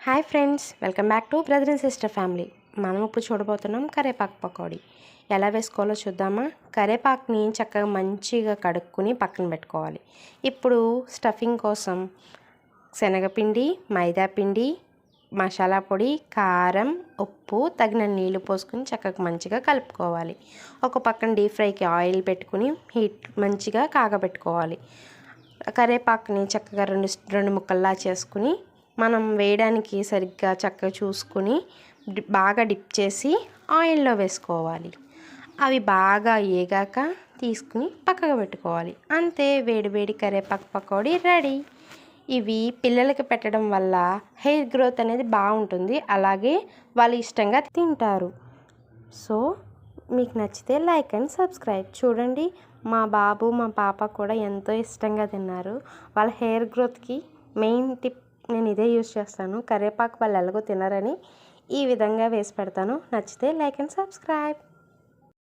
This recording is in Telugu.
Hi friends, welcome back to brother and sister family. మనం ఇప్పుడు చూడబోతున్నాం కరివేపాకు పకోడీ. ఎలా వేసుకోవాలో చూద్దామా. కరివేపాకుని చక్కగా మంచిగా కడుక్కుని పక్కన పెట్టుకోవాలి. ఇప్పుడు స్టఫింగ్ కోసం శనగపిండి, మైదా పిండి, మసాలా పొడి, కారం, ఉప్పు, తగిన నీళ్లు పోసుకుని చక్కగా మంచిగా కలుపుకోవాలి. ఒక పక్కన డీప్ ఫ్రైకి ఆయిల్ పెట్టుకుని హీట్ మంచిగా కాగబెట్టుకోవాలి. కరివేపాకుని చక్కగా రెండు ముక్కల్లా చేసుకుని మనం వేయడానికి సరిగ్గా చక్కగా చూసుకుని బాగా డిప్ చేసి ఆయిల్లో వేసుకోవాలి. అవి బాగా ఏగాక తీసుకుని పక్కకు పెట్టుకోవాలి. అంతే, వేడి వేడి కరివేపాకు పకోడీ రెడీ. ఇవి పిల్లలకి పెట్టడం వల్ల హెయిర్ గ్రోత్ అనేది బాగుంటుంది, అలాగే వాళ్ళు ఇష్టంగా తింటారు. సో మీకు నచ్చితే లైక్ అండ్ సబ్స్క్రైబ్. చూడండి, మా బాబు మా పాప కూడా ఎంతో ఇష్టంగా తిన్నారు. వాళ్ళ హెయిర్ గ్రోత్కి మెయిన్ టిప్ నేను ఇదే యూజ్ చేస్తాను. కరివేపాకు వాళ్ళు ఎలాగో తినరని ఈ విధంగా వేసి పెడతాను. నచ్చితే లైక్ అండ్ సబ్స్క్రైబ్.